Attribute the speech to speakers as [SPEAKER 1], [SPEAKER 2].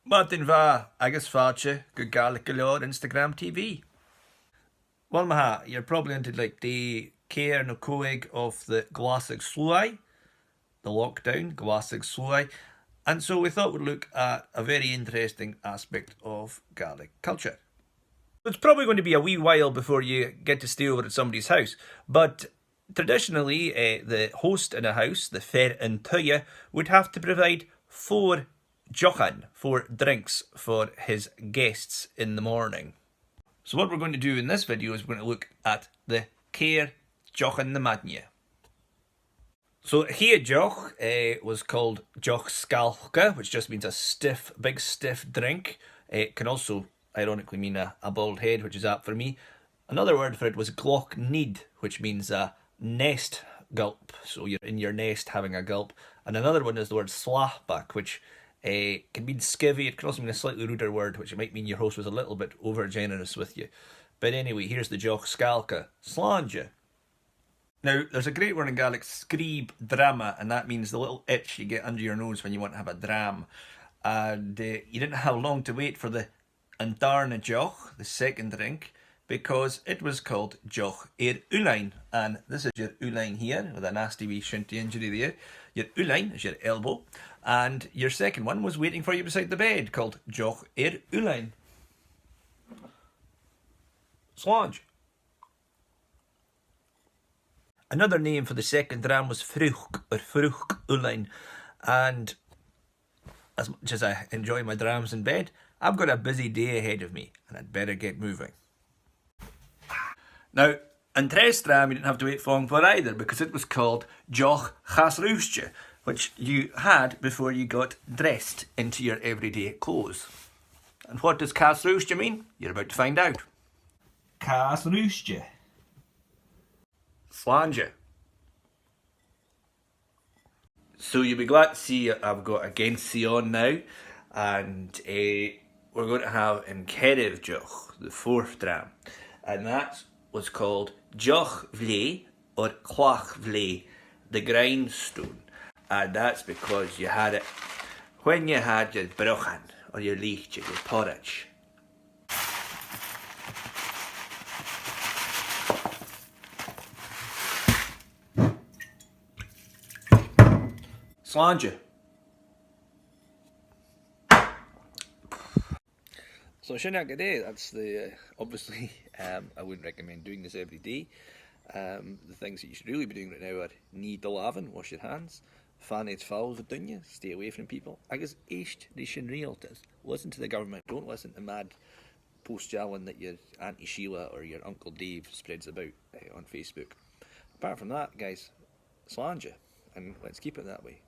[SPEAKER 1] Martin va, agus fáte, go Gaelic Instagram TV. Well, maha, you're probably into like the care no coig of the Gàidhlig slúi, the lockdown, Gàidhlig slúi, and so we thought we'd look at a very interesting aspect of Gaelic culture. It's probably going to be a wee while before you get to stay over at somebody's house, but traditionally the host in a house, the chàirdean tuya, would have to provide 4 chàirdean, 4 drinks for his guests in the morning. So what we're going to do in this video is we're going to look at the chàirdean na madnia. So here joch was called joch scalcha, which just means a big stiff drink. It can also ironically mean a bald head, which is apt for me. Another word for it was gloch need, which means a nest gulp. So you're in your nest having a gulp. And another one is the word slachback, which can mean skivvy. It can also mean a slightly ruder word, which might mean your host was a little bit over generous with you. But anyway, here's the joch scalcha, slàinte. Now, there's a great word in Gaelic, scríb drama, and that means the little itch you get under your nose when you want to have a dram. And you didn't have long to wait for the Andarna joch, the second drink, because it was called joch ulein. And this is your ulein here, with a nasty wee shinty injury there. Your ulein is your elbow. And your second one was waiting for you beside the bed, called joch ulein. Slàinte. Another name for the second dram was fruch, or fruch ulein. And as much as I enjoy my drams in bed, I've got a busy day ahead of me, and I'd better get moving. Now, in Drams, you didn't have to wait long for either, because it was called joch chàirdean, which you had before you got dressed into your everyday clothes. And what does chàirdean mean? You're about to find out. Chàirdean. Slàinte. So you'll be glad to see I've got a Gensi on now, and we're going to have in Cerrig joch, the 4th dram, and that was called joch vlé or cloch vlé, the grindstone, and that's because you had it when you had your brochan or your leech, your porridge. Slàinte. So Shinagaday, that's the, obviously, I wouldn't recommend doing this every day. The things that you should really be doing right now are need the lavin, wash your hands, fanid foul the dunya, stay away from people. Agus echt the shin realtas. Listen to the government, don't listen to mad post-jallan that your Auntie Sheila or your Uncle Dave spreads about on Facebook. Apart from that, guys, slàinte, and let's keep it that way.